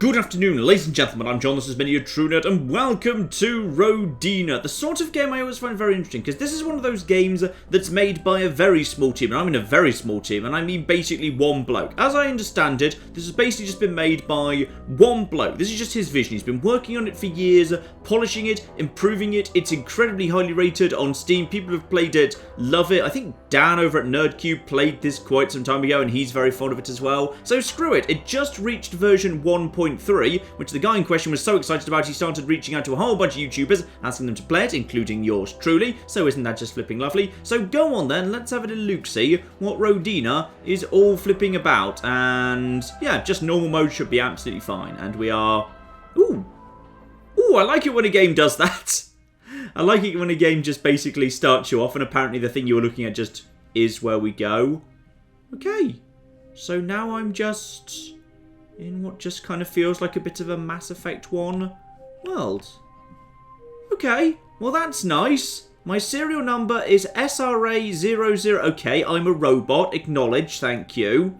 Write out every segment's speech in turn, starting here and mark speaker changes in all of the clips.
Speaker 1: Good afternoon, ladies and gentlemen, I'm John, this has been your True Nerd, and welcome to Rodina, the sort of game I always find very interesting, because this is one of those games that's made by a very small team, and I'm in a very small team, and I mean basically one bloke. As I understand it, this has basically just been made by one bloke. This is just his vision. He's been working on it for years, polishing it, improving it. It's incredibly highly rated on Steam. People who've played it love it. I think Dan over at NerdCube played this quite some time ago, and he's very fond of it as well. So screw it. It just reached version 1.3, which the guy in question was so excited about, he started reaching out to a whole bunch of YouTubers, asking them to play it, including yours truly. So isn't that just flipping lovely? So go on then, let's have a little look-see what Rodina is all flipping about. And yeah, just normal mode should be absolutely fine. And we are... Ooh, I like it when a game does that. I like it when a game just basically starts you off, and apparently the thing you were looking at just is where we go. Okay, so now I'm just in what just kind of feels like a bit of a Mass Effect 1 world. Okay, well that's nice. My serial number is SRA00. Okay, I'm a robot. Acknowledge, thank you.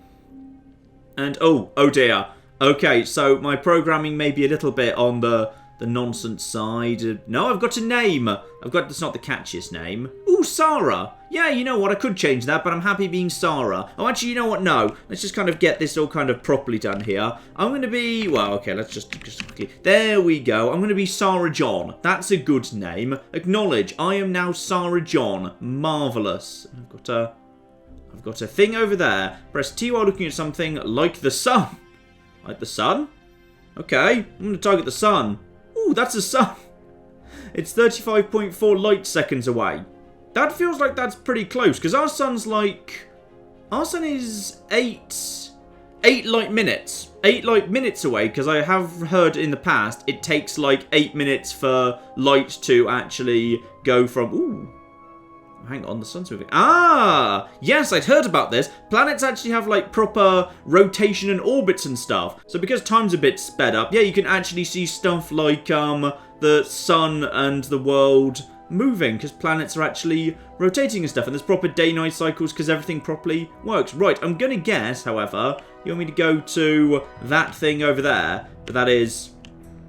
Speaker 1: And oh dear. Okay, so my programming may be a little bit on the nonsense side. No, I've got a name. That's not the catchiest name. Ooh, Sarah. Yeah, you know what, I could change that, but I'm happy being Sarah. Oh, actually, you know what, no. Let's just kind of get this all kind of properly done here. I'm going to be, well, okay, let's just quickly. There we go. I'm going to be Sarah John. That's a good name. Acknowledge, I am now Sarah John. Marvellous. I've got a thing over there. Press T while looking at something like the sun. Like the sun? Okay, I'm going to target the sun. Ooh, that's a sun. It's 35.4 light seconds away. That feels like that's pretty close, because our sun's like... Our sun is 8 light minutes. 8 light minutes away, because I have heard in the past it takes like 8 minutes for light to actually go from... Ooh. Hang on, the sun's moving. Ah! Yes, I'd heard about this. Planets actually have, like, proper rotation and orbits and stuff. So because time's a bit sped up, yeah, you can actually see stuff like, the sun and the world moving, because planets are actually rotating and stuff, and there's proper day-night cycles because everything properly works. Right, I'm going to guess, however, you want me to go to that thing over there, but that is...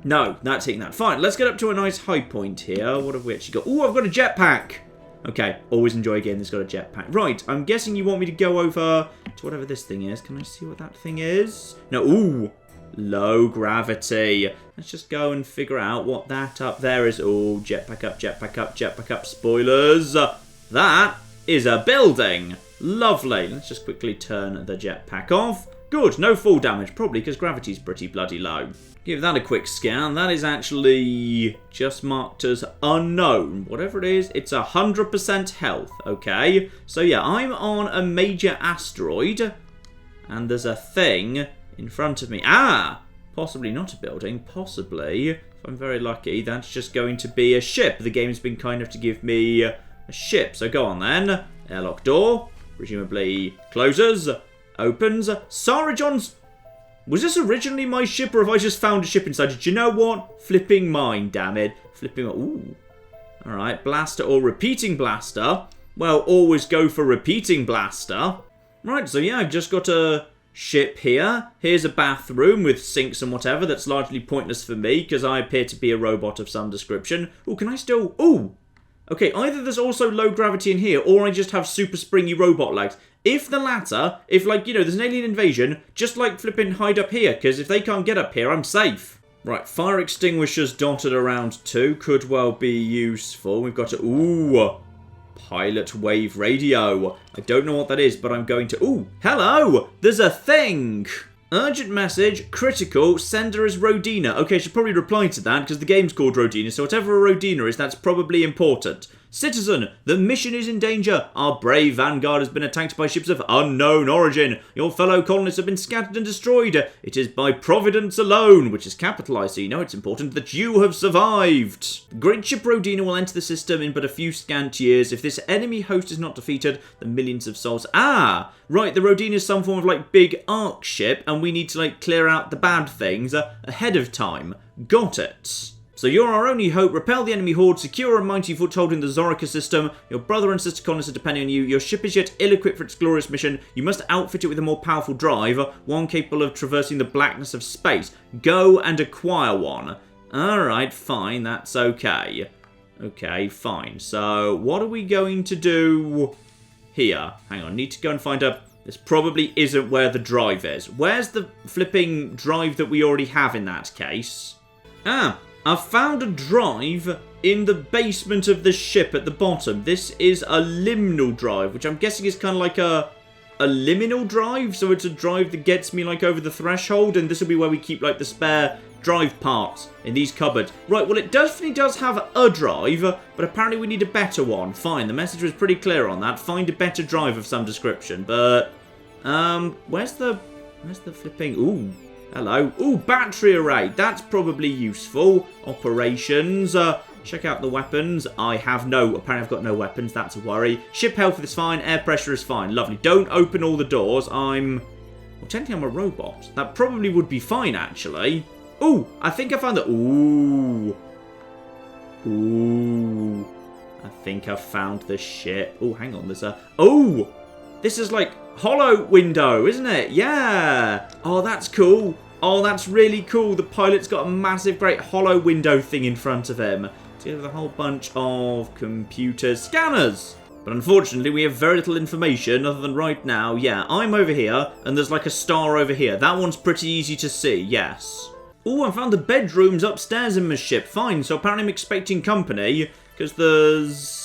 Speaker 1: No, that's hitting that. Fine, let's get up to a nice high point here. What have we actually got? Ooh, I've got a jetpack! Okay, always enjoy a game that's got a jetpack. Right, I'm guessing you want me to go over to whatever this thing is. Can I see what that thing is? No, ooh, low gravity. Let's just go and figure out what that up there is. Oh, jetpack up, jetpack up, jetpack up. Spoilers. That is a building. Lovely. Let's just quickly turn the jetpack off. Good, no fall damage, probably because gravity's pretty bloody low. Give that a quick scan. That is actually just marked as unknown. Whatever it is, it's 100% health, okay? So yeah, I'm on a major asteroid, and there's a thing in front of me. Ah! Possibly not a building, possibly, if I'm very lucky, that's just going to be a ship. The game's been kind enough to give me a ship, so go on then. Airlock door, presumably closes, opens. Sarah John's... Was this originally my ship, or have I just found a ship inside it? Do you know what? Flipping mine, damn it. Flipping... Ooh. Alright, blaster or repeating blaster. Well, always go for repeating blaster. Right, so yeah, I've just got a ship here. Here's a bathroom with sinks and whatever. That's largely pointless for me, because I appear to be a robot of some description. Ooh, can I still... Ooh! Okay, either there's also low gravity in here, or I just have super springy robot legs. If the latter, if, like, you know, there's an alien invasion, just, like, flipping hide up here, because if they can't get up here, I'm safe. Right, fire extinguishers dotted around too could well be useful. We've got to... Ooh, pilot wave radio. I don't know what that is, but I'm going to... Ooh, hello! There's a thing! Urgent message, critical, sender is Rodina. Okay, I should probably reply to that, because the game's called Rodina, so whatever a Rodina is, that's probably important. Citizen, the mission is in danger. Our brave vanguard has been attacked by ships of unknown origin. Your fellow colonists have been scattered and destroyed. It is by providence alone, which is capitalized, so you know it's important, that you have survived. The great ship Rodina will enter the system in but a few scant years. If this enemy host is not defeated, the millions of souls... Ah! Right, the Rodina is some form of, like, big arc ship, and we need to, like, clear out the bad things ahead of time. Got it. So you're our only hope. Repel the enemy horde. Secure a mighty foothold in the Zorica system. Your brother and sister colonists are depending on you. Your ship is yet ill-equipped for its glorious mission. You must outfit it with a more powerful drive, one capable of traversing the blackness of space. Go and acquire one. Alright, fine. That's okay. Okay, fine. So what are we going to do here? Hang on. Need to go and find a... This probably isn't where the drive is. Where's the flipping drive that we already have in that case? Ah, I've found a drive in the basement of the ship at the bottom. This is a liminal drive, which I'm guessing is kind of like a liminal drive. So it's a drive that gets me like over the threshold, and this will be where we keep like the spare drive parts in these cupboards. Right, well it definitely does have a drive, but apparently we need a better one. Fine, the message was pretty clear on that. Find a better drive of some description, but where's the flipping... Ooh, hello. Ooh, battery array. That's probably useful. Operations. Check out the weapons. Apparently I've got no weapons. That's a worry. Ship health is fine. Air pressure is fine. Lovely. Don't open all the doors. Well, technically I'm a robot. That probably would be fine, actually. Ooh, I think I found the... Ooh. I think I found the ship. Oh, hang on. There's a... Oh! This is like hollow window, isn't it? Yeah. Oh, that's cool. Oh, that's really cool. The pilot's got a massive, great hollow window thing in front of him. Together with a whole bunch of computer scanners. But unfortunately, we have very little information other than right now. Yeah, I'm over here, and there's like a star over here. That one's pretty easy to see, yes. Oh, I found the bedrooms upstairs in my ship. Fine, so apparently I'm expecting company, because there's...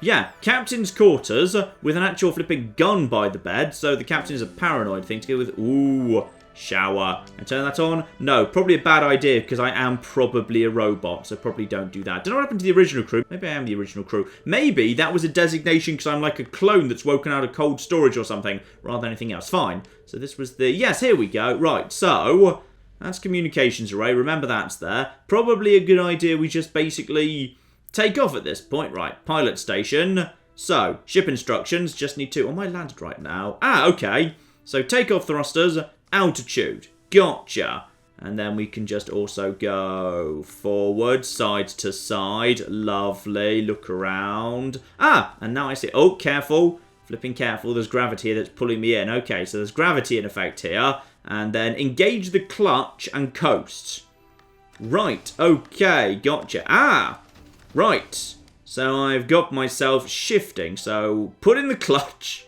Speaker 1: Yeah, captain's quarters with an actual flipping gun by the bed. So the captain is a paranoid thing to go with. Ooh, shower. And turn that on? No, probably a bad idea because I am probably a robot. So probably don't do that. Don't know what happened to the original crew. Maybe I am the original crew. Maybe that was a designation because I'm like a clone that's woken out of cold storage or something rather than anything else. Fine. So this was the... Yes, here we go. Right, so that's communications array. Remember that's there. Probably a good idea we just basically... take off at this point. Right, pilot station. So, ship instructions. Just need to... Oh, am I landed right now? Ah, okay. So, takeoff thrusters. Altitude. Gotcha. And then we can just also go forward, side to side. Lovely. Look around. Ah, and now I see... Oh, careful. Flipping careful. There's gravity that's pulling me in. Okay, so there's gravity in effect here. And then engage the clutch and coast. Right, okay. Gotcha. Ah! Right, so I've got myself shifting, so put in the clutch,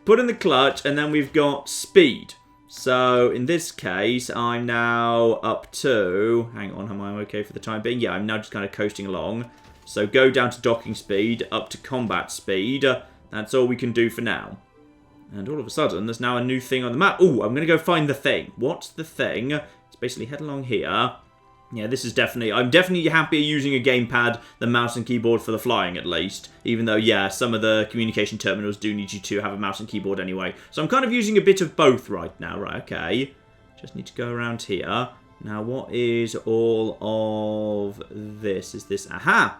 Speaker 1: and then we've got speed. So in this case, I'm now up to, hang on, am I okay for the time being? Yeah, I'm now just kind of coasting along. So go down to docking speed, up to combat speed, that's all we can do for now. And all of a sudden, there's now a new thing on the map. Oh, I'm going to go find the thing. What's the thing? It's basically head along here. Yeah, this is definitely... I'm definitely happier using a gamepad than mouse and keyboard for the flying, at least. Even though, yeah, some of the communication terminals do need you to have a mouse and keyboard anyway. So I'm kind of using a bit of both right now. Right, okay. Just need to go around here. Now, what is all of this? Is this... Aha!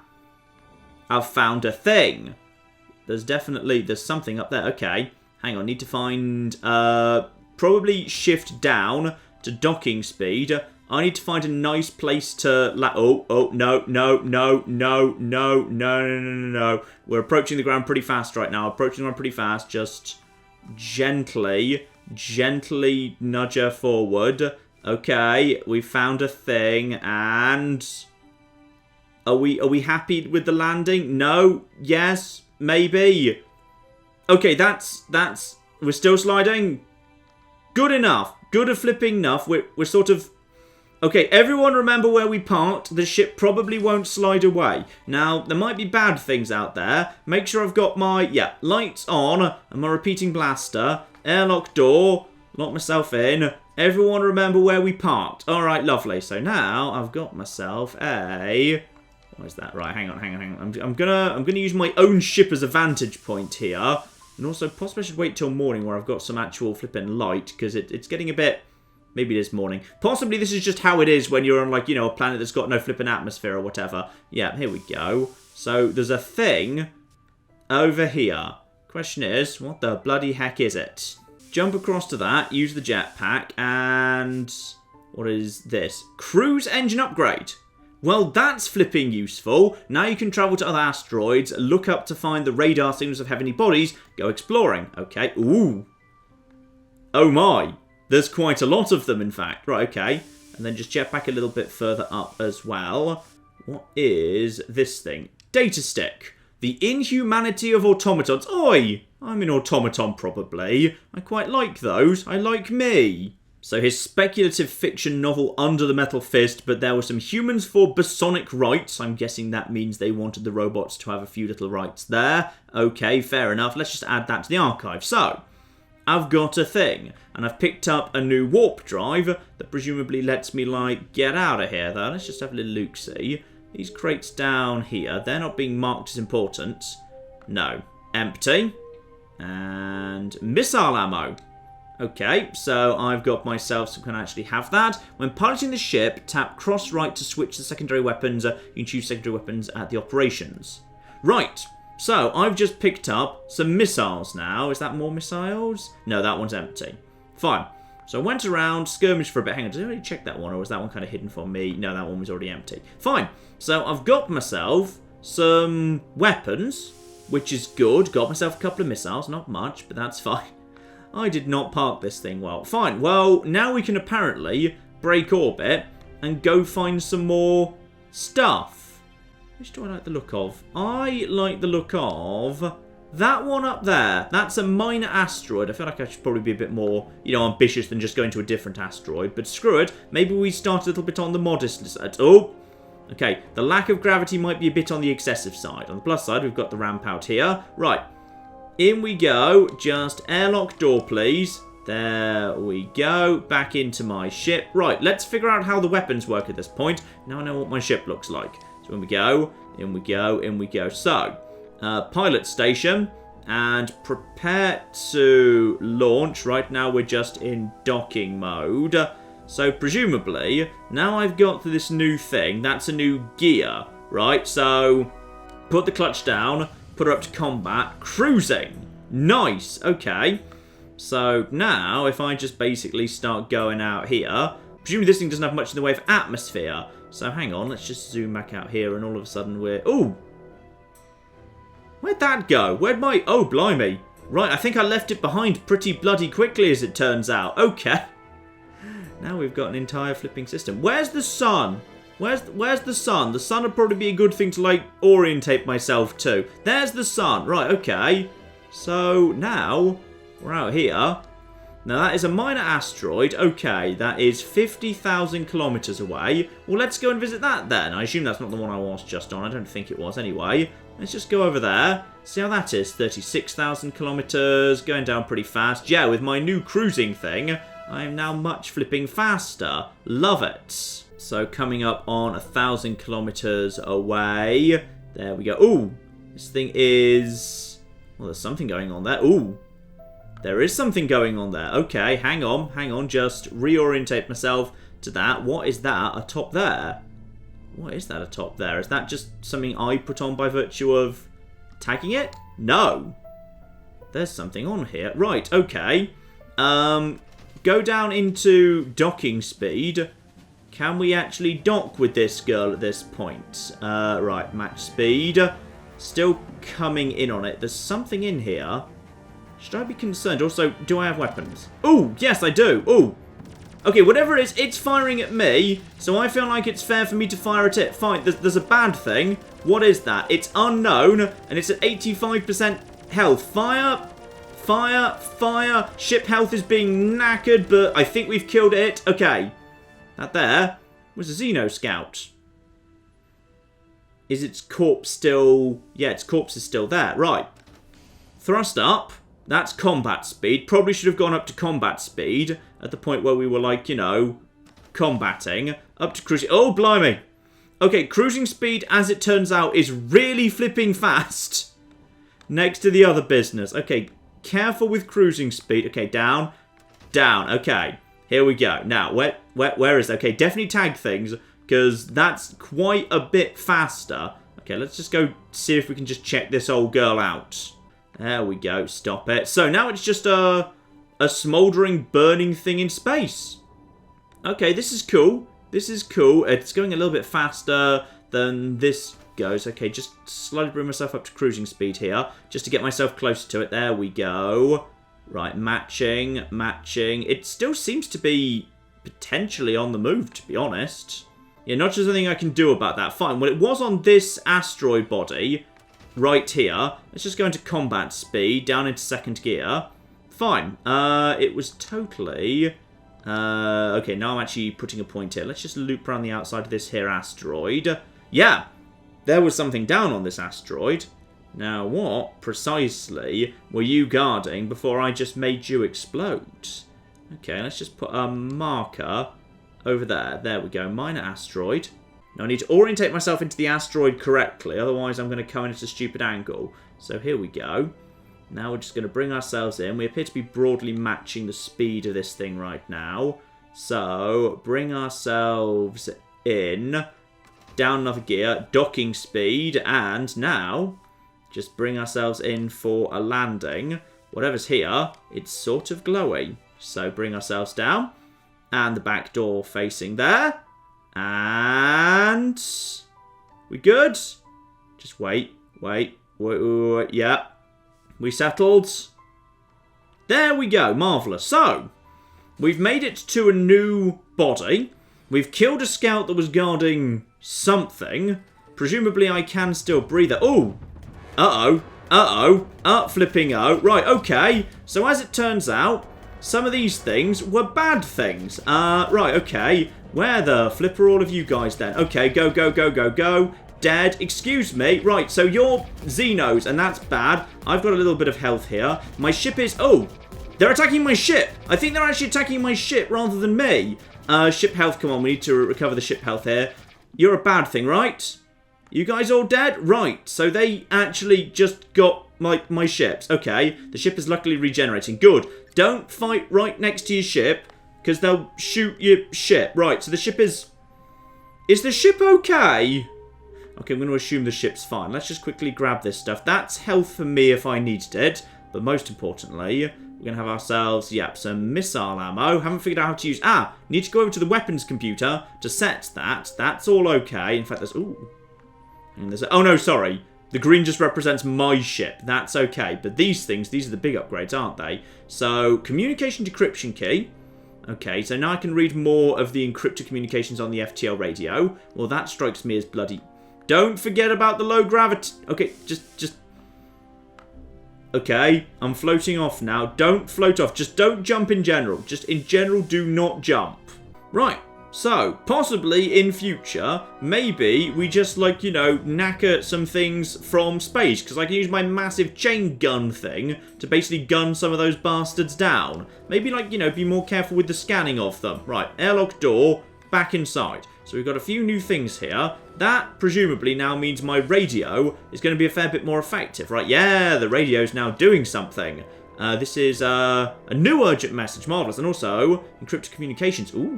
Speaker 1: I've found a thing. There's definitely... There's something up there. Okay. Hang on. Need to find... probably shift down to docking speed. I need to find a nice place to... No. We're approaching the ground pretty fast right now. Approaching the ground pretty fast. Just gently nudge her forward. Okay, we found a thing, and... Are we happy with the landing? No? Yes? Maybe? Okay, that's... We're still sliding? Good enough. Good flipping enough. We're sort of... Okay, everyone remember where we parked. The ship probably won't slide away. Now, there might be bad things out there. Make sure I've got my, lights on and my repeating blaster. Airlock door. Lock myself in. Everyone remember where we parked. Alright, lovely. So now I've got myself a... What is that? Right, hang on. I'm gonna use my own ship as a vantage point here. And also, possibly I should wait till morning where I've got some actual flipping light, because it's getting a bit... Maybe it is morning. Possibly this is just how it is when you're on, like, you know, a planet that's got no flipping atmosphere or whatever. Yeah, here we go. So, there's a thing over here. Question is, what the bloody heck is it? Jump across to that, use the jetpack, and... What is this? Cruise engine upgrade. Well, that's flipping useful. Now you can travel to other asteroids, look up to find the radar signals of heavenly bodies, go exploring. Okay, ooh. Oh my. There's quite a lot of them, in fact. Right, okay. And then just jet back a little bit further up as well. What is this thing? Data stick. The inhumanity of automatons. Oi! I'm an automaton, probably. I quite like those. I like me. So his speculative fiction novel Under the Metal Fist, but there were some humans for Bosonic rights. I'm guessing that means they wanted the robots to have a few little rights there. Okay, fair enough. Let's just add that to the archive. So, I've got a thing, and I've picked up a new warp drive that presumably lets me, like, get out of here, though. Let's just have a little look-see. These crates down here, they're not being marked as important. No. Empty. And missile ammo. Okay, so I've got myself, so I can actually have that. When piloting the ship, tap cross right to switch to secondary weapons. You can choose secondary weapons at the operations. Right, so I've just picked up some missiles now. Is that more missiles? No, that one's empty. Fine. So I went around, skirmished for a bit. Hang on, did I already check that one, or was that one kind of hidden from me? No, that one was already empty. Fine. So I've got myself some weapons, which is good. Got myself a couple of missiles, not much, but that's fine. I did not park this thing well. Fine, well, now we can apparently break orbit and go find some more stuff. Which do I like the look of? I like the look of that one up there. That's a minor asteroid. I feel like I should probably be a bit more, ambitious than just going to a different asteroid. But screw it. Maybe we start a little bit on the modest side. Oh, okay. The lack of gravity might be a bit on the excessive side. On the plus side, we've got the ramp out here. Right. In we go. Just airlock door, please. There we go. Back into my ship. Right, let's figure out how the weapons work at this point. Now I know what my ship looks like. So in we go. In we go. In we go. So, pilot station. And prepare to launch. Right now we're just in docking mode. So presumably, now I've got this new thing. That's a new gear. Right, so put the clutch down. Put her up to combat. Cruising. Nice. Okay. So now, if I just basically start going out here, presumably this thing doesn't have much in the way of atmosphere. So hang on, let's just zoom back out here, and all of a sudden we're... Ooh! Where'd that go? Where'd my... Oh, blimey. Right, I think I left it behind pretty bloody quickly, as it turns out. Okay. Now we've got an entire flipping system. Where's the sun? Where's the sun? The sun would probably be a good thing to, like, orientate myself to. There's the sun. Right, okay. So, now, we're out here. Now, that is a minor asteroid. Okay, that is 50,000 kilometers away. Well, let's go and visit that then. I assume that's not the one I was just on. I don't think it was anyway. Let's just go over there. See how that is. 36,000 kilometers. Going down pretty fast. Yeah, with my new cruising thing, I am now much flipping faster. Love it. So coming up on 1,000 kilometers away. There we go. Ooh, this thing is... Well, there's something going on there. Ooh, there is something going on there. Okay, hang on. Just reorientate myself to that. What is that atop there? What is that atop there? Is that just something I put on by virtue of tagging it? No. There's something on here. Right, okay. Go down into docking speed. Can we actually dock with this girl at this point? Right, match speed. Still coming in on it. There's something in here. Should I be concerned? Also, do I have weapons? Ooh, yes, I do. Ooh. Okay, whatever it is, it's firing at me. So I feel like it's fair for me to fire at it. Fine, there's a bad thing. What is that? It's unknown, and it's at 85% health. Fire. Fire. Fire. Ship health is being knackered, but I think we've killed it. Okay. That there was a Xeno Scout. Is its corpse still... Yeah, its corpse is still there. Right. Thrust up. That's combat speed. Probably should have gone up to combat speed at the point where we were, like, combating. Up to cruising... Oh, blimey. Okay, cruising speed, as it turns out, is really flipping fast. Next to the other business. Okay, careful with cruising speed. Okay, down. Down. Okay. Here we go. Now, where is it? Okay, definitely tag things, because that's quite a bit faster. Okay, let's just go see if we can just check this old girl out. There we go. Stop it. So now it's just a smouldering, burning thing in space. Okay, this is cool. This is cool. It's going a little bit faster than this goes. Okay, just slowly bring myself up to cruising speed here, just to get myself closer to it. There we go. Right, matching. It still seems to be potentially on the move, to be honest. Yeah, not just anything I can do about that. Fine. Well, it was on this asteroid body right here. Let's just go into combat speed, down into second gear. Fine. It was totally... okay, now I'm actually putting a point here. Let's just loop around the outside of this here asteroid. Yeah, there was something down on this asteroid. Now, what precisely were you guarding before I just made you explode? Okay, let's just put a marker over there. There we go. Minor asteroid. Now I need to orientate myself into the asteroid correctly, otherwise I'm going to come in at a stupid angle. So here we go. Now we're just going to bring ourselves in. We appear to be broadly matching the speed of this thing right now. So bring ourselves in. Down another gear. Docking speed. And now just bring ourselves in for a landing. Whatever's here, it's sort of glowy. So bring ourselves down. And the back door facing there. And... we good? Just wait. Yeah. We settled. There we go. Marvellous. So, we've made it to a new body. We've killed a scout that was guarding something. Presumably I can still breathe. Oh! Flipping oh. Right, okay. So as it turns out, some of these things were bad things. Right, okay. Where the flip are all of you guys then? Okay, go. Dead. Excuse me. Right, so you're Xenos, and that's bad. I've got a little bit of health here. My ship is... oh, they're attacking my ship. I think they're actually attacking my ship rather than me. Ship health, come on. We need to recover the ship health here. You're a bad thing, right? You guys all dead? Right, so they actually just got my ships. Okay, the ship is luckily regenerating. Good. Don't fight right next to your ship, because they'll shoot your ship. Right, so the ship is... is the ship okay? Okay, I'm going to assume the ship's fine. Let's just quickly grab this stuff. That's health for me if I needed it. But most importantly, we're going to have ourselves, yep, some missile ammo. Haven't figured out how to use... need to go over to the weapons computer to set that. That's all okay. In fact, there's... ooh. And there's... oh, no, sorry. The green just represents my ship. That's okay. But these things, these are the big upgrades, aren't they? So, communication decryption key. Okay, so now I can read more of the encrypted communications on the FTL radio. Well, that strikes me as bloody... don't forget about the low gravity. Okay, just... okay, I'm floating off now. Don't float off. Just don't jump in general. Just in general, do not jump. Right. So, possibly in future, maybe we just, like, you know, knacker some things from space. Because I can use my massive chain gun thing to basically gun some of those bastards down. Maybe, like, you know, be more careful with the scanning of them. Right, airlock door, back inside. So we've got a few new things here. That, presumably, now means my radio is going to be a fair bit more effective, right? Yeah, the radio's now doing something. This is a new urgent message. Marvellous. And also, encrypted communications. Ooh.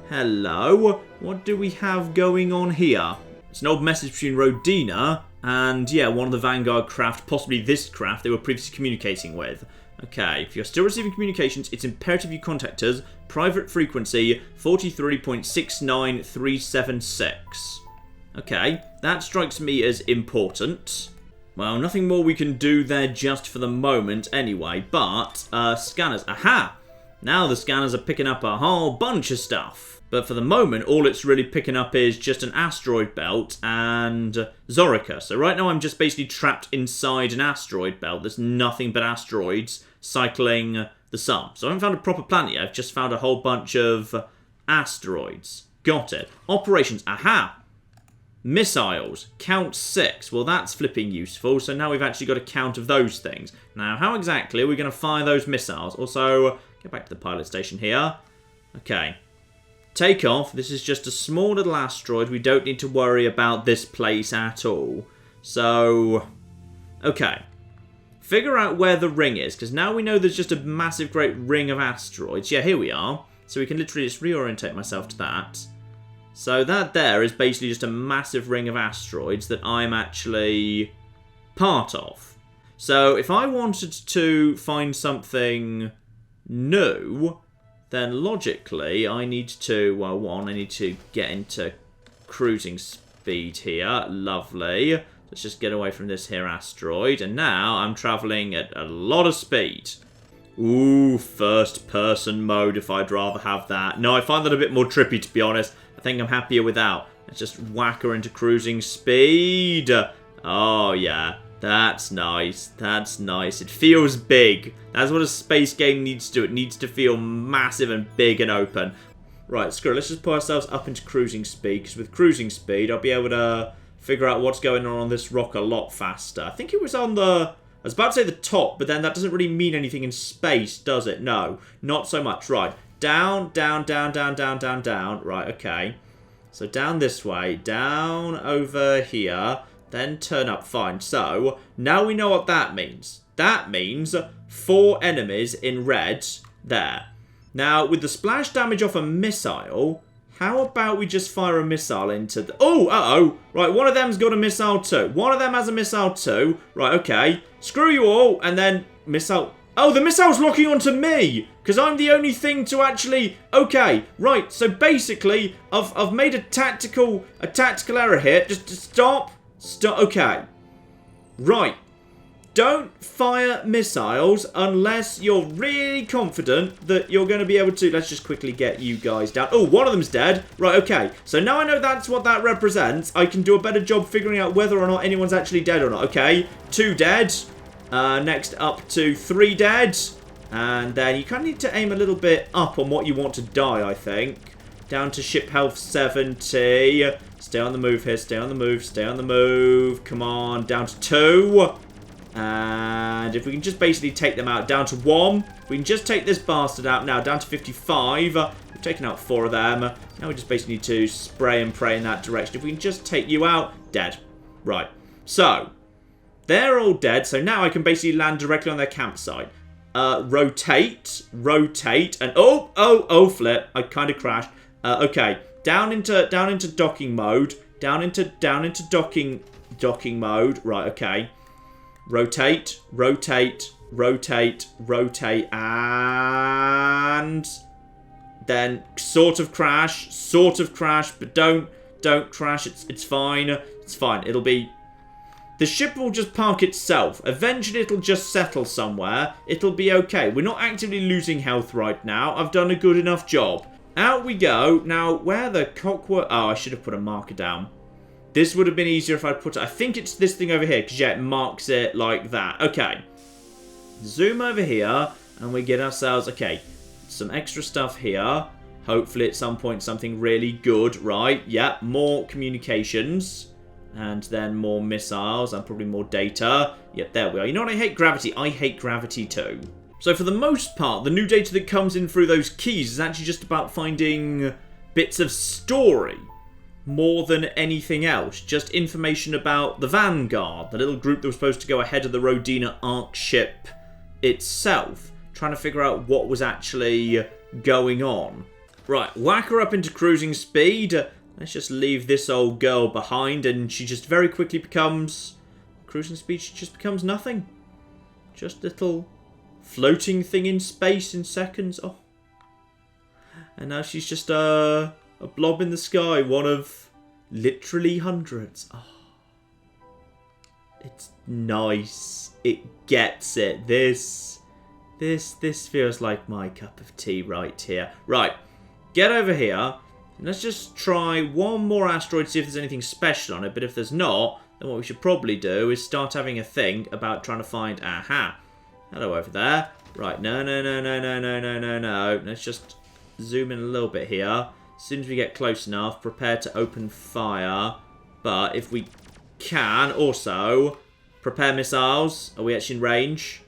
Speaker 1: Hello. What do we have going on here? It's an old message between Rodina and, yeah, one of the Vanguard craft, possibly this craft they were previously communicating with. Okay, if you're still receiving communications, it's imperative you contact us. Private frequency 43.69376. Okay, that strikes me as important. Well, nothing more we can do there just for the moment anyway, but scanners. Aha! Now the scanners are picking up a whole bunch of stuff. But for the moment, all it's really picking up is just an asteroid belt and Zorica. So right now I'm just basically trapped inside an asteroid belt. There's nothing but asteroids cycling the sun. So I haven't found a proper planet yet. I've just found a whole bunch of asteroids. Got it. Operations. Aha! Missiles. Count 6. Well, that's flipping useful. So now we've actually got a count of those things. Now, how exactly are we going to fire those missiles? Also, get back to the pilot station here. Okay. Takeoff. This is just a small little asteroid. We don't need to worry about this place at all. So, okay. Figure out where the ring is, because now we know there's just a massive great ring of asteroids. Yeah, here we are. So we can literally just reorientate myself to that. So that there is basically just a massive ring of asteroids that I'm actually part of. So if I wanted to find something new, then logically I need to, well, one, I need to get into cruising speed here. Lovely. Let's just get away from this here asteroid. And now I'm traveling at a lot of speed. Ooh, first person mode if I'd rather have that. No, I find that a bit more trippy, to be honest. I think I'm happier without. Let's just whack her into cruising speed. Oh, yeah. That's nice. That's nice. It feels big. That's what a space game needs to do. It needs to feel massive and big and open. Right, screw it. Let's just put ourselves up into cruising speed, because with cruising speed, I'll be able to figure out what's going on this rock a lot faster. I think it was on the... I was about to say the top, but then that doesn't really mean anything in space, does it? No, not so much. Right, down, down, down, down, down, down, down. Right, okay. So down this way, down over here, then turn up. Fine. So now we know what that means. That means 4 enemies in red there. Now, with the splash damage off a missile, how about we just fire a missile into the... Oh, uh-oh. Right, one of them's got a missile too. One of them has a missile too. Right, okay. Screw you all, and then missile... Oh, the missile's locking onto me, because I'm the only thing to actually... Okay, right, so basically, I've made a tactical error here. Just stop. Stop. Okay. Right. Don't fire missiles unless you're really confident that you're going to be able to... Let's just quickly get you guys down. Oh, one of them's dead. Right, okay. So now I know that's what that represents. I can do a better job figuring out whether or not anyone's actually dead or not. Okay, 2 dead. Next up to 3 dead. And then you kind of need to aim a little bit up on what you want to die, I think. Down to ship health 70. Stay on the move here. Stay on the move. Stay on the move. Come on. Down to 2. And if we can just basically take them out down to 1. If we can just take this bastard out now down to 55. We've taken out 4 of them. Now we just basically need to spray and pray in that direction. If we can just take you out, dead. Right. So, they're all dead. So now I can basically land directly on their campsite. Rotate, and oh, flip. I kind of crashed. Okay, down into docking mode. Down into docking mode. Right, okay. Rotate, and then sort of crash, but don't crash. It's fine. It's fine. It'll be... The ship will just park itself. Eventually it'll just settle somewhere. It'll be okay. We're not actively losing health right now. I've done a good enough job. Out we go. Now, where the cockwork... Oh, I should have put a marker down. This would have been easier if I'd put it... I think it's this thing over here, because, yeah, it marks it like that. Okay. Zoom over here, and we get ourselves... Okay, some extra stuff here. Hopefully, at some point, something really good, right? Yeah, more communications. And then more missiles, and probably more data. Yep, there we are. You know what? I hate gravity. I hate gravity, too. So, for the most part, the new data that comes in through those keys is actually just about finding bits of story. More than anything else. Just information about the Vanguard, the little group that was supposed to go ahead of the Rodina Ark ship itself. Trying to figure out what was actually going on. Right, whack her up into cruising speed. Let's just leave this old girl behind, and she just very quickly becomes... Cruising speed, she just becomes nothing. Just little floating thing in space in seconds. Oh. And now she's just a blob in the sky, one of literally hundreds. Oh. It's nice. It gets it. This feels like my cup of tea right here. Right, get over here. Let's just try one more asteroid, see if there's anything special on it. But if there's not, then what we should probably do is start having a think about trying to find... Aha. Hello over there. Right, no. Let's just zoom in a little bit here. As soon as we get close enough, prepare to open fire. But if we can, also, prepare missiles. Are we actually in range?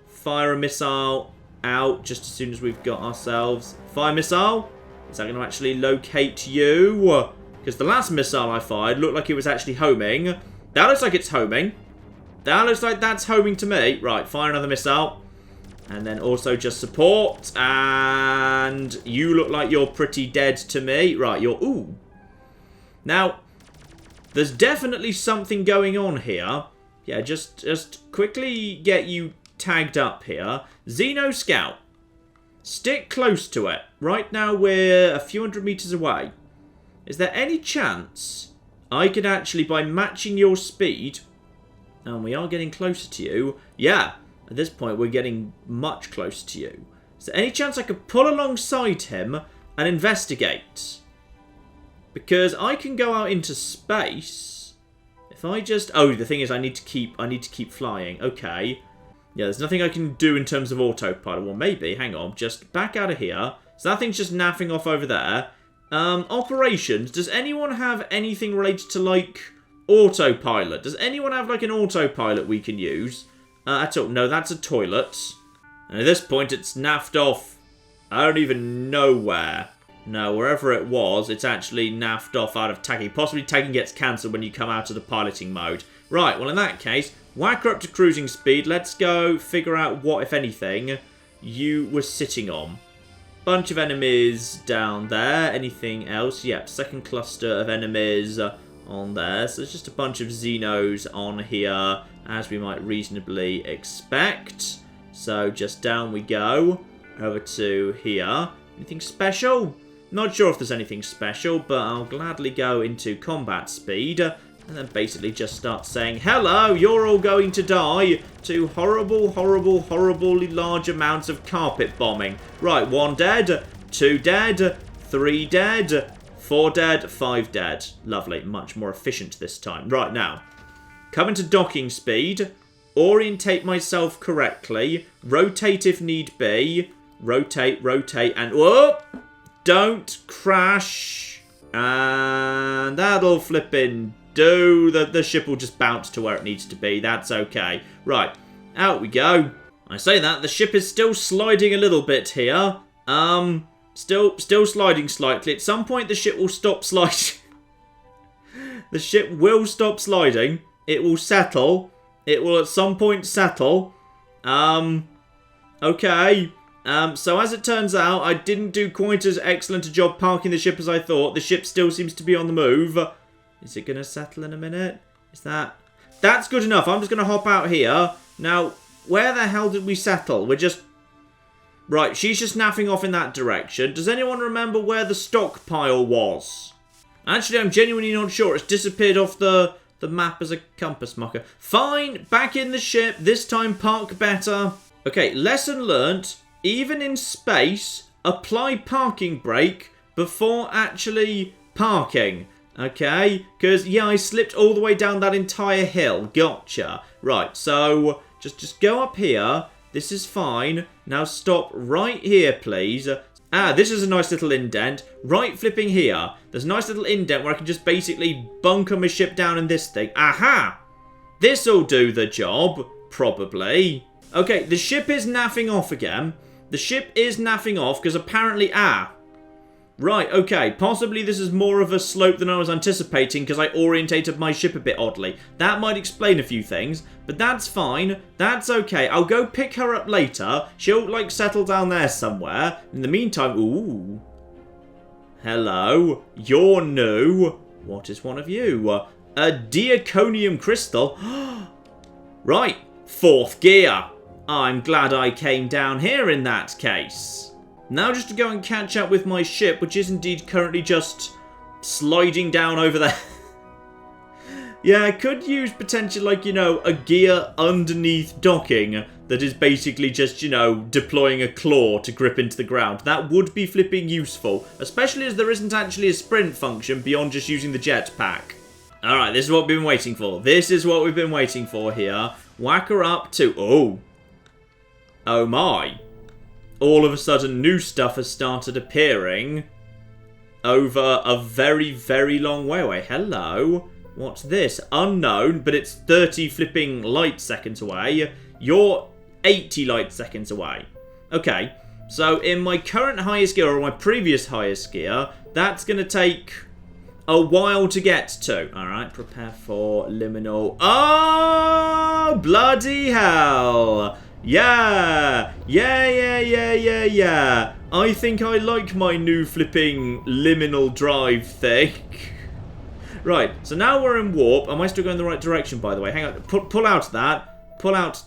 Speaker 1: Fire a missile out just as soon as we've got ourselves. Fire missile. Is that going to actually locate you? Because the last missile I fired looked like it was actually homing. That looks like it's homing. That looks like that's homing to me. Right, fire another missile. And then also just support. And you look like you're pretty dead to me. Right, you're... Ooh. Now, there's definitely something going on here. Yeah, just quickly get you tagged up here. Xeno Scout. Stick close to it. Right now we're a few hundred meters away. Is there any chance I could actually, by matching your speed, and we are getting closer to you. Yeah, at this point we're getting much closer to you. Is there any chance I could pull alongside him and investigate? Because I can go out into space. If I just... Oh, the thing is I need to keep flying. Okay. Yeah, there's nothing I can do in terms of autopilot. Well, maybe. Hang on. Just back out of here. So that thing's just naffing off over there. Operations. Does anyone have anything related to, like, autopilot? Does anyone have, like, an autopilot we can use? At all? No, that's a toilet. And at this point, it's naffed off. I don't even know where. No, wherever it was, it's actually naffed off out of tagging. Possibly tagging gets cancelled when you come out of the piloting mode. Right, well, in that case, whack her up to cruising speed. Let's go figure out what, if anything, you were sitting on. Bunch of enemies down there. Anything else? Yep, second cluster of enemies on there. So there's just a bunch of Xenos on here, as we might reasonably expect. So just down we go. Over to here. Anything special? Not sure if there's anything special, but I'll gladly go into combat speed. And then basically just start saying, hello, you're all going to die to horrible, horrible, horribly large amounts of carpet bombing. Right, 1 dead, 2 dead, 3 dead, 4 dead, 5 dead. Lovely, much more efficient this time. Right, now, come into docking speed, orientate myself correctly, rotate if need be, rotate, and whoop! Don't crash. And that'll flippin' do. The ship will just bounce to where it needs to be. That's okay. Right. Out we go. I say that. The ship is still sliding a little bit here. Still sliding slightly. At some point, the ship will stop sliding. The ship will stop sliding. It will settle. It will at some point settle. Okay. So as it turns out, I didn't do quite as excellent a job parking the ship as I thought. The ship still seems to be on the move. Is it going to settle in a minute? Is that... That's good enough. I'm just going to hop out here. Now, where the hell did we settle? We're just... Right, she's just naffing off in that direction. Does anyone remember where the stockpile was? Actually, I'm genuinely not sure. It's disappeared off the map as a compass marker. Fine, back in the ship. This time, park better. Okay, lesson learnt. Even in space, apply parking brake before actually parking. Okay? Because, yeah, I slipped all the way down that entire hill. Gotcha. Right, so just go up here. This is fine. Now stop right here, please. This is a nice little indent. Right flipping here. There's a nice little indent where I can just basically bunker my ship down in this thing. Aha! This'll do the job. Probably. Okay, the ship is naffing off again. The ship is naffing off because apparently... Right, okay. Possibly this is more of a slope than I was anticipating because I orientated my ship a bit oddly. That might explain a few things, but that's fine. That's okay. I'll go pick her up later. She'll, like, settle down there somewhere. In the meantime... Ooh. Hello. You're new. What is one of you? A diaconium crystal. Right. 4th gear. I'm glad I came down here in that case. Now just to go and catch up with my ship, which is indeed currently just sliding down over there. Yeah, I could use potentially, like, you know, a gear underneath docking that is basically just, you know, deploying a claw to grip into the ground. That would be flipping useful, especially as there isn't actually a sprint function beyond just using the jetpack. Alright, this is what we've been waiting for. This is what we've been waiting for here. Whack her up to... Oh my. All of a sudden, new stuff has started appearing over a very, very long way away. Hello. What's this? Unknown, but it's 30 flipping light seconds away. You're 80 light seconds away. Okay, so in my current highest gear, or my previous highest gear, that's going to take a while to get to. Alright, prepare for liminal. Oh, bloody hell. Yeah! Yeah! I think I like my new flipping liminal drive thing. Right, so now we're in warp. Am I still going the right direction, by the way? Hang on, pull out that. Pull out.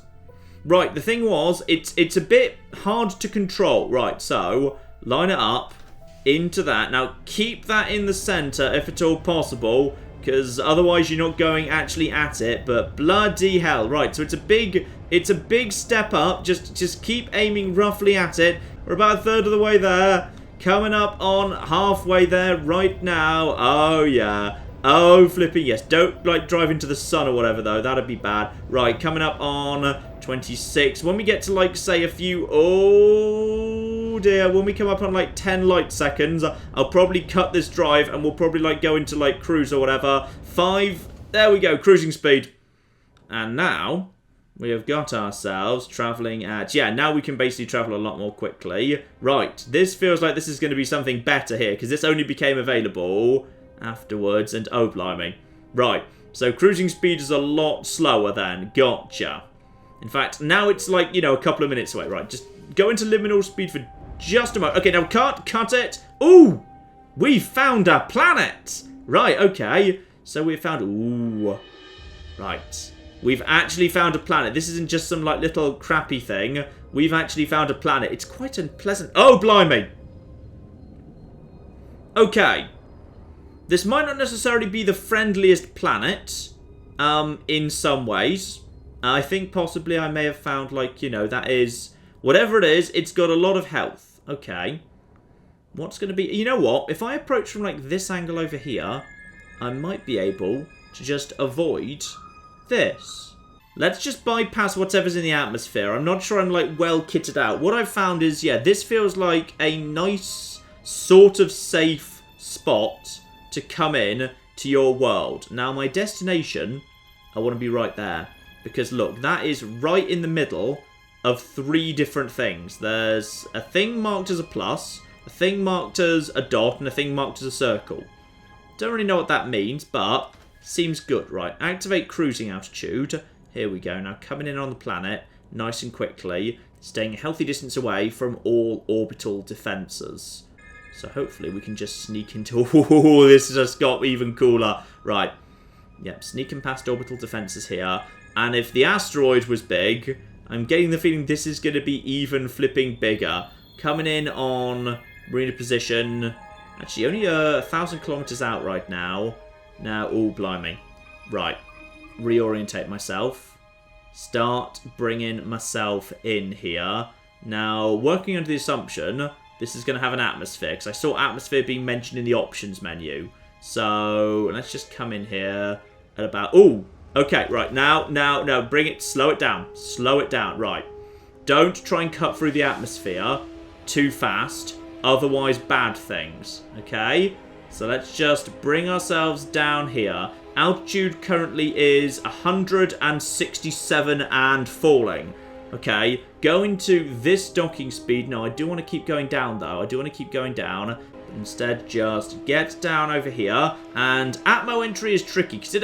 Speaker 1: Right, the thing was, it's a bit hard to control. Right, so line it up into that. Now, keep that in the center if at all possible, because otherwise you're not going actually at it. But bloody hell. Right, so it's a big step up. Just keep aiming roughly at it. We're about a third of the way there. Coming up on halfway there right now. Oh, yeah. Oh, flipping yes. Don't, like, drive into the sun or whatever, though. That'd be bad. Right, coming up on 26. When we get to, like, say a few... Oh, dear. When we come up on, like, 10 light seconds, I'll probably cut this drive and we'll probably, like, go into, like, cruise or whatever. 5. There we go. Cruising speed. And now... we have got ourselves travelling at... yeah, now we can basically travel a lot more quickly. Right, this feels like this is going to be something better here, because this only became available afterwards, and oh, blimey. Right, so cruising speed is a lot slower then. Gotcha. In fact, now it's like, you know, a couple of minutes away. Right, just go into liminal speed for just a moment. Okay, now cut it. Ooh, we found a planet. Right, okay. So we found... ooh. Right. We've actually found a planet. This isn't just some, like, little crappy thing. We've actually found a planet. It's quite unpleasant. Oh, blimey. Okay. This might not necessarily be the friendliest planet, in some ways. I think possibly I may have found, like, you know, that is... whatever it is, it's got a lot of health. Okay. What's going to be... you know what? If I approach from, like, this angle over here, I might be able to just avoid... this. Let's just bypass whatever's in the atmosphere. I'm not sure I'm, like, well kitted out. What I've found is, yeah, this feels like a nice, sort of safe spot to come in to your world. Now, my destination, I want to be right there. Because, look, that is right in the middle of 3 different things. There's a thing marked as a plus, a thing marked as a dot, and a thing marked as a circle. Don't really know what that means, but... seems good. Right, activate cruising altitude. Here we go. Now coming in on the planet nice and quickly, staying a healthy distance away from all orbital defences. So hopefully we can just sneak into... oh, this has just got even cooler. Right. Yep, sneaking past orbital defences here. And if the asteroid was big, I'm getting the feeling this is going to be even flipping bigger. Coming in on marina position. Actually, only 1,000 kilometres out right now. Now, oh, blimey. Right. Reorientate myself. Start bringing myself in here. Now, working under the assumption this is going to have an atmosphere, because I saw atmosphere being mentioned in the options menu. So, let's just come in here at about... oh, okay, right. Now, bring it... slow it down. Slow it down. Right. Don't try and cut through the atmosphere too fast. Otherwise, bad things. Okay? So let's just bring ourselves down here. Altitude currently is 167 and falling. Okay, going to this docking speed. No, I do want to keep going down, though. I do want to keep going down. Instead, just get down over here. And Atmo entry is tricky, because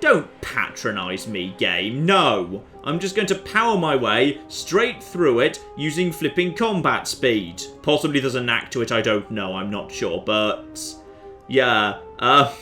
Speaker 1: don't patronise me, game. No. I'm just going to power my way straight through it using flipping combat speed. Possibly there's a knack to it, I don't know. I'm not sure, but... yeah, I'm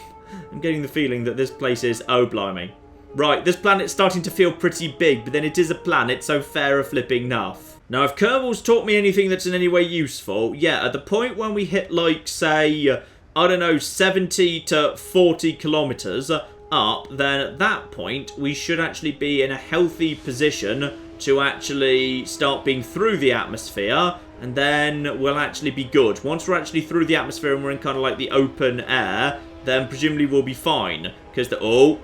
Speaker 1: getting the feeling that this place is... oh, blimey. Right, this planet's starting to feel pretty big, but then it is a planet, so fair a flipping enough. Now, if Kerbal's taught me anything that's in any way useful, yeah, at the point when we hit, like, say, I don't know, 70 to 40 kilometres up, then at that point, we should actually be in a healthy position to actually start being through the atmosphere, and then we'll actually be good. Once we're actually through the atmosphere and we're in kind of like the open air, then presumably we'll be fine. Because the... oh...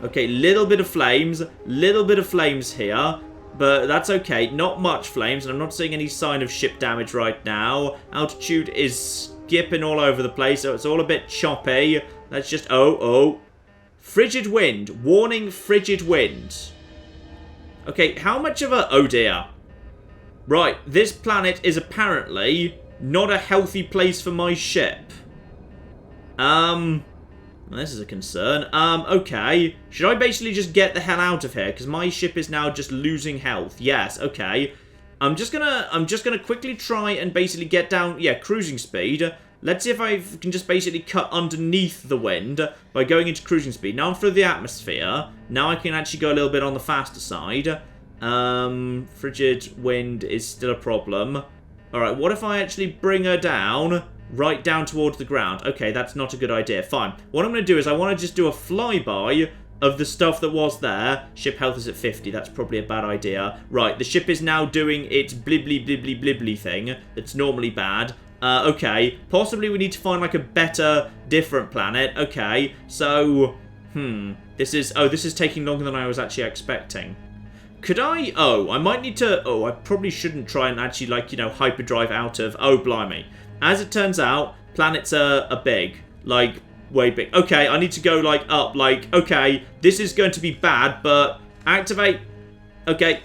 Speaker 1: okay, little bit of flames here, but that's okay. Not much flames, and I'm not seeing any sign of ship damage right now. Altitude is skipping all over the place, so it's all a bit choppy. Let's just... oh. Frigid wind. Warning, frigid wind. Okay, how much of a... oh dear. Right, this planet is apparently not a healthy place for my ship. This is a concern. Okay. Should I basically just get the hell out of here? Because my ship is now just losing health. Yes, okay. I'm just gonna quickly try and basically get down, yeah, cruising speed. Let's see if I can just basically cut underneath the wind by going into cruising speed. Now I'm through the atmosphere. Now I can actually go a little bit on the faster side. Frigid wind is still a problem. Alright, what if I actually bring her down, right down towards the ground? Okay, that's not a good idea. Fine. What I'm going to do is I want to just do a flyby of the stuff that was there. Ship health is at 50. That's probably a bad idea. Right, the ship is now doing its blibbly blibbly blibbly thing. That's normally bad. Okay. Possibly we need to find, like, a better, different planet. Okay. So, this is taking longer than I was actually expecting. Could I... Oh, I might need to... Oh, I probably shouldn't try and actually, like, you know, hyperdrive out of... Oh, blimey. As it turns out, planets are big. Like, way big. Okay, I need to go, like, up. Like, okay, this is going to be bad, but... Activate... Okay.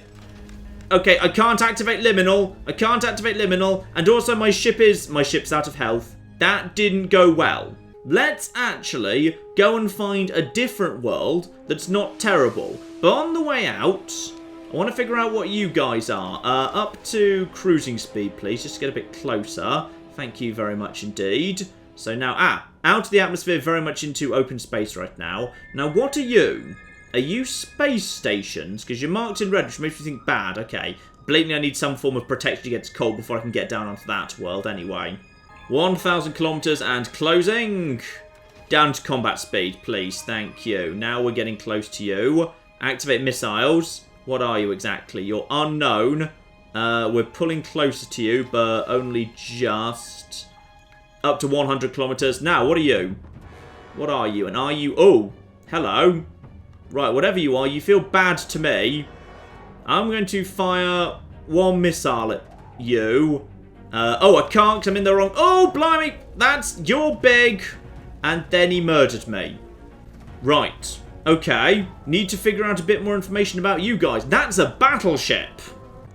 Speaker 1: Okay, I can't activate Liminal. I can't activate Liminal. And also my ship's out of health. That didn't go well. Let's actually go and find a different world that's not terrible. But on the way out... I want to figure out what you guys are. Up to cruising speed, please. Just to get a bit closer. Thank you very much indeed. So now, out of the atmosphere, very much into open space right now. Now, what are you? Are you space stations? Because you're marked in red, which makes me think bad. Okay. Blatantly, I need some form of protection against cold before I can get down onto that world anyway. 1,000 kilometers and closing. Down to combat speed, please. Thank you. Now we're getting close to you. Activate missiles. What are you exactly? You're unknown. We're pulling closer to you, but only just up to 100 kilometers. Now, what are you? What are you? And are you... Oh, hello. Right, whatever you are, you feel bad to me. I'm going to fire one missile at you. Oh, I can't because I'm in the wrong... Oh, blimey. You're big. And then he murdered me. Right. Okay, need to figure out a bit more information about you guys. That's a battleship.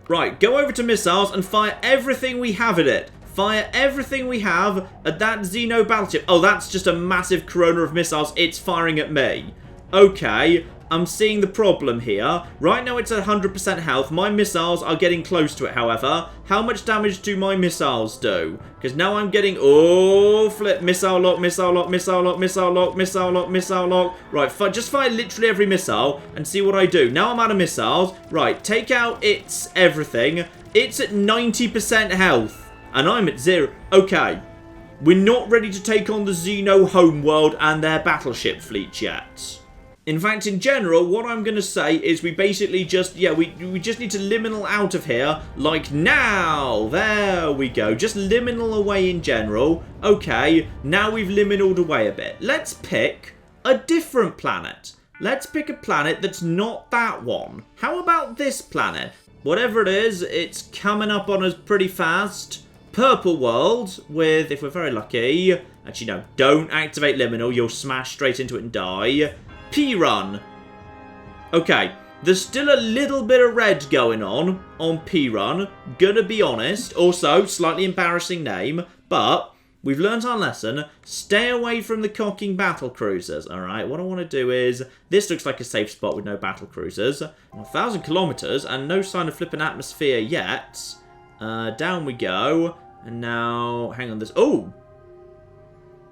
Speaker 1: Right, go over to missiles and fire everything we have at it. Fire everything we have at that Xeno battleship. Oh, that's just a massive corona of missiles. It's firing at me. Okay, I'm seeing the problem here. Right now it's at 100% health. My missiles are getting close to it, however. How much damage do my missiles do? Because now I'm getting... Oh, flip. Missile lock, missile lock, missile lock, missile lock, missile lock, missile lock. Right, just fire literally every missile and see what I do. Now I'm out of missiles. Right, take out its everything. It's at 90% health. And I'm at 0. Okay. We're not ready to take on the Xeno homeworld and their battleship fleet yet. In fact, in general, what I'm going to say is we basically just, we just need to liminal out of here, like now. There we go. Just liminal away in general. Okay, now we've liminaled away a bit. Let's pick a different planet. Let's pick a planet that's not that one. How about this planet? Whatever it is, it's coming up on us pretty fast. Purple world with, if we're very lucky... Actually, no, don't activate liminal. You'll smash straight into it and die. P-Run. Okay, there's still a little bit of red going on P-Run. Gonna be honest. Also, slightly embarrassing name, but we've learnt our lesson. Stay away from the cocking battle cruisers. Alright, what I want to do is... This looks like a safe spot with no battle cruisers. 1,000 kilometers and no sign of flipping atmosphere yet. Down we go. And now, hang on, oh!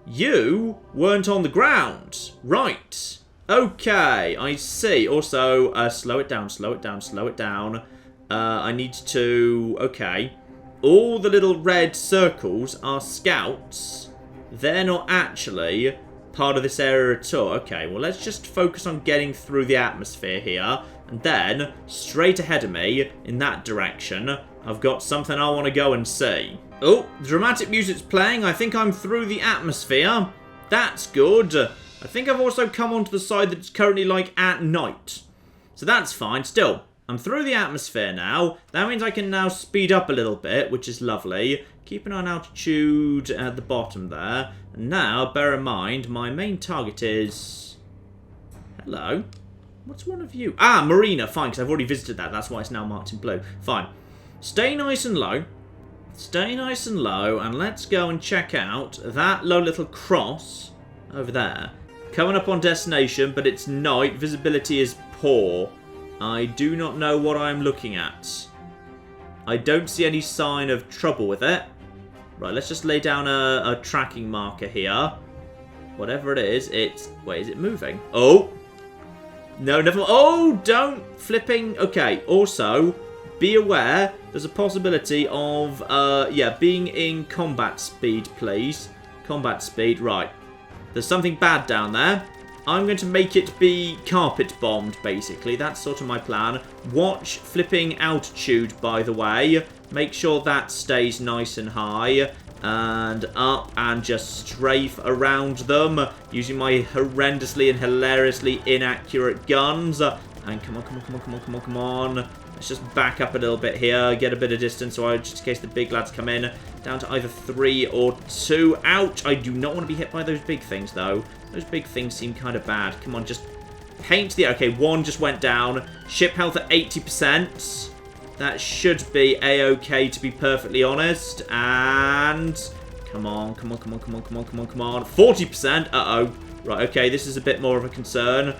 Speaker 1: You weren't on the ground. Right. Okay, I see. Also, slow it down, slow it down, slow it down. I need to... Okay. All the little red circles are scouts. They're not actually part of this area at all. Okay, well, let's just focus on getting through the atmosphere here. And then, straight ahead of me, in that direction, I've got something I want to go and see. Oh, the dramatic music's playing. I think I'm through the atmosphere. That's good. I think I've also come onto the side that's currently, like, at night. So that's fine. Still, I'm through the atmosphere now. That means I can now speed up a little bit, which is lovely. Keep an eye on altitude at the bottom there. And now, bear in mind, my main target is... Hello? What's one of you? Ah, Marina. Fine, because I've already visited that. That's why it's now marked in blue. Fine. Stay nice and low. Stay nice and low, and let's go and check out that low little cross over there. Coming up on destination, but it's night. Visibility is poor. I do not know what I'm looking at. I don't see any sign of trouble with it. Right, let's just lay down a tracking marker here. Whatever it is, it's... Wait, is it moving? Oh! No, never. Oh, don't flipping. Okay, also, be aware there's a possibility of, yeah, being in combat speed, please. Combat speed, right. There's something bad down there. I'm going to make it be carpet bombed, basically. That's sort of my plan. Watch flipping altitude, by the way. Make sure that stays nice and high. And up and just strafe around them using my horrendously and hilariously inaccurate guns. And come on, come on, come on, come on, come on, come on. Let's just back up a little bit here, get a bit of distance so just in case the big lads come in. Down to either 3 or 2. Ouch! I do not want to be hit by those big things, though. Those big things seem kind of bad. Come on, just paint the... Okay, 1 just went down. Ship health at 80%. That should be a-okay, to be perfectly honest. And... Come on, come on, come on, come on, come on, come on, come on. 40%! Uh-oh. Right, okay, this is a bit more of a concern.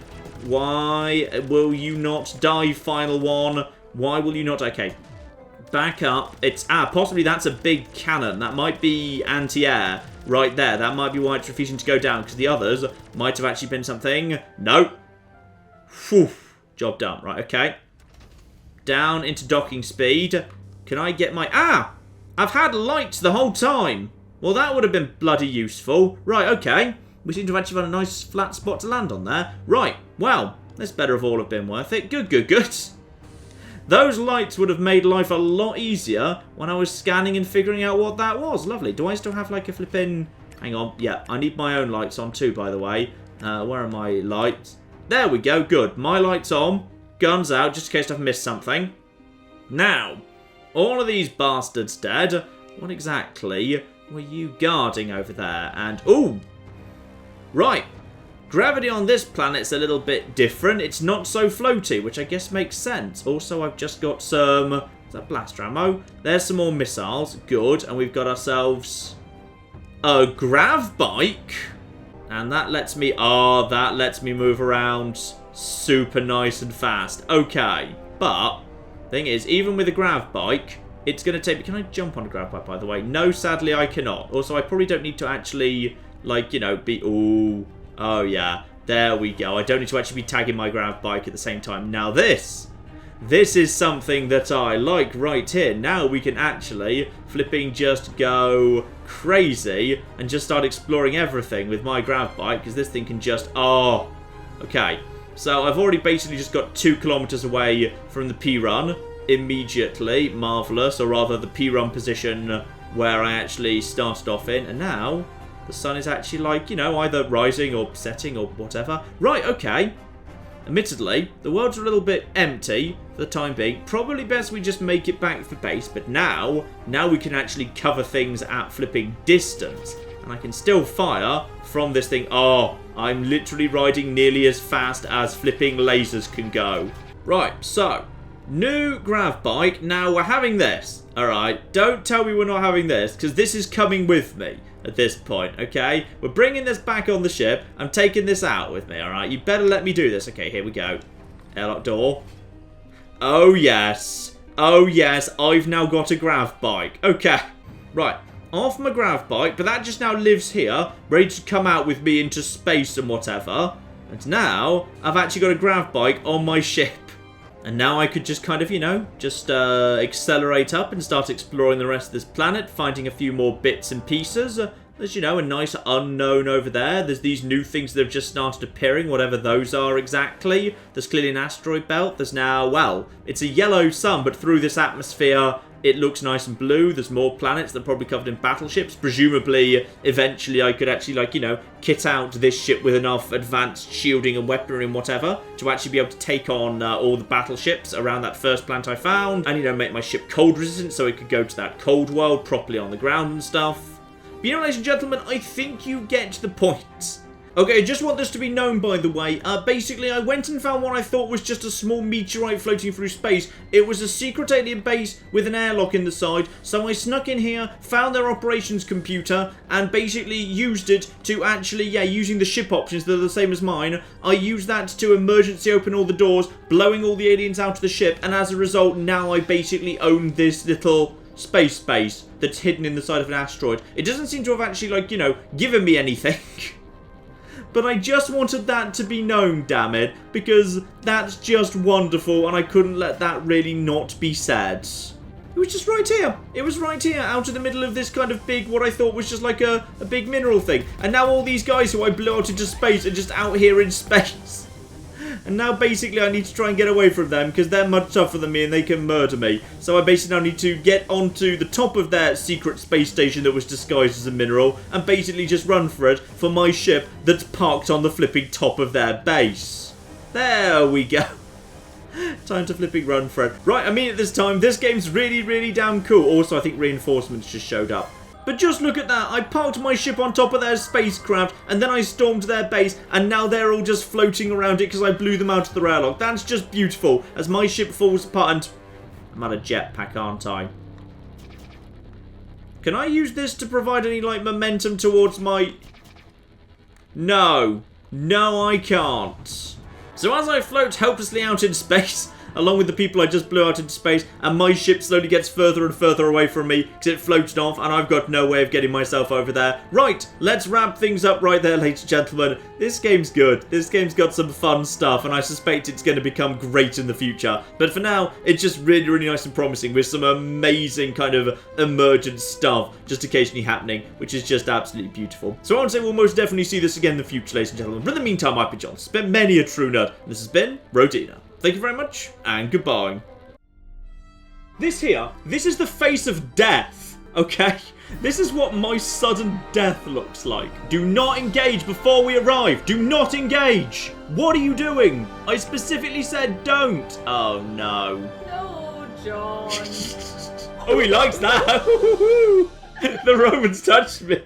Speaker 1: Why will you not die, final one? Why will you not... Okay. Back up. It's... possibly that's a big cannon. That might be anti-air right there. That might be why it's refusing to go down, because the others might have actually been something. No. Phew. Job done. Right, okay. Down into docking speed. Can I get my... I've had lights the whole time. Well, that would have been bloody useful. Right, okay. We seem to have actually found a nice flat spot to land on there. Right, well, this better have all have been worth it. Good, good, good. Those lights would have made life a lot easier when I was scanning and figuring out what that was. Lovely. Do I still have like a flipping... Hang on. Yeah, I need my own lights on too, by the way. Where are my lights? There we go. Good. My lights on. Guns out, just in case I've missed something. Now, all of these bastards dead. What exactly were you guarding over there? And, ooh! Right. Gravity on this planet's a little bit different. It's not so floaty, which I guess makes sense. Also, I've just got some... Is that blaster ammo? There's some more missiles. Good. And we've got ourselves a grav bike. And that lets me... Oh, that lets me move around super nice and fast. Okay. But, thing is, even with a grav bike, it's going to take... Can I jump on a grav bike, by the way? No, sadly, I cannot. Also, I probably don't need to actually, like, you know, be... Ooh. Oh, yeah. There we go. I don't need to actually be tagging my grav bike at the same time. Now, this is something that I like right here. Now we can actually flipping just go crazy and just start exploring everything with my grav bike, because this thing can just... Oh, okay. So I've already basically just got 2 kilometers away from the P-run immediately. Marvellous. Or rather, the P-run position where I actually started off in. And now the sun is actually, like, you know, either rising or setting or whatever. Right, okay. Admittedly, the world's a little bit empty for the time being. Probably best we just make it back for base. But now we can actually cover things at flipping distance. And I can still fire from this thing. Oh, I'm literally riding nearly as fast as flipping lasers can go. Right, so, new grav bike. Now we're having this. Alright, don't tell me we're not having this, because this is coming with me at this point, okay? We're bringing this back on the ship. I'm taking this out with me, alright? You better let me do this. Okay, here we go. Airlock door. Oh, yes. Oh, yes. I've now got a grav bike. Okay. Right. Off my grav bike, but that just now lives here, ready to come out with me into space and whatever. And now, I've actually got a grav bike on my ship. And now I could just kind of, you know, just accelerate up and start exploring the rest of this planet, finding a few more bits and pieces. There's, you know, a nice unknown over there. There's these new things that have just started appearing, whatever those are exactly. There's clearly an asteroid belt. There's now, well, it's a yellow sun, but through this atmosphere, it looks nice and blue. There's more planets that are probably covered in battleships. Presumably, eventually, I could actually, like, you know, kit out this ship with enough advanced shielding and weaponry and whatever to actually be able to take on all the battleships around that first planet I found. And, you know, make my ship cold resistant so it could go to that cold world properly on the ground and stuff. But, you know, ladies and gentlemen, I think you get the point. Okay, just want this to be known, by the way. Basically, I went and found what I thought was just a small meteorite floating through space. It was a secret alien base with an airlock in the side. So I snuck in here, found their operations computer, and basically used it to actually, yeah, using the ship options that are the same as mine, I used that to emergency open all the doors, blowing all the aliens out of the ship, and as a result, now I basically own this little space base that's hidden in the side of an asteroid. It doesn't seem to have actually, like, you know, given me anything. but I just wanted that to be known, damn it, because that's just wonderful, and I couldn't let that really not be said. It was just right here. It was right here, out in the middle of this kind of big, what I thought was just like a big mineral thing. And now all these guys who I blew out into space are just out here in space. And now basically I need to try and get away from them because they're much tougher than me and they can murder me. So I basically now need to get onto the top of their secret space station that was disguised as a mineral and basically just run for it for my ship that's parked on the flipping top of their base. There we go. Time to flipping run for it. Right, I mean at this time, this game's really, really damn cool. Also, I think reinforcements just showed up. But just look at that. I parked my ship on top of their spacecraft, and then I stormed their base, and now they're all just floating around it because I blew them out of the airlock. That's just beautiful. As my ship falls apart, and I'm out of jetpack, aren't I? Can I use this to provide any, like, momentum towards my... No. No, I can't. So as I float helplessly out in space, along with the people I just blew out into space, and my ship slowly gets further and further away from me because it floated off and I've got no way of getting myself over there. Right, let's wrap things up right there, ladies and gentlemen. This game's good. This game's got some fun stuff and I suspect it's going to become great in the future. But for now, it's just really, really nice and promising with some amazing kind of emergent stuff just occasionally happening, which is just absolutely beautiful. So I would say we'll most definitely see this again in the future, ladies and gentlemen. But in the meantime, I've been John. It's been many a true nerd. And this has been Rodina. Thank you very much, and goodbye. This is the face of death, okay? This is what my sudden death looks like. Do not engage before we arrive. Do not engage. What are you doing? I specifically said don't. Oh, no.
Speaker 2: No, John.
Speaker 1: Oh, he likes that. The Romans touched me.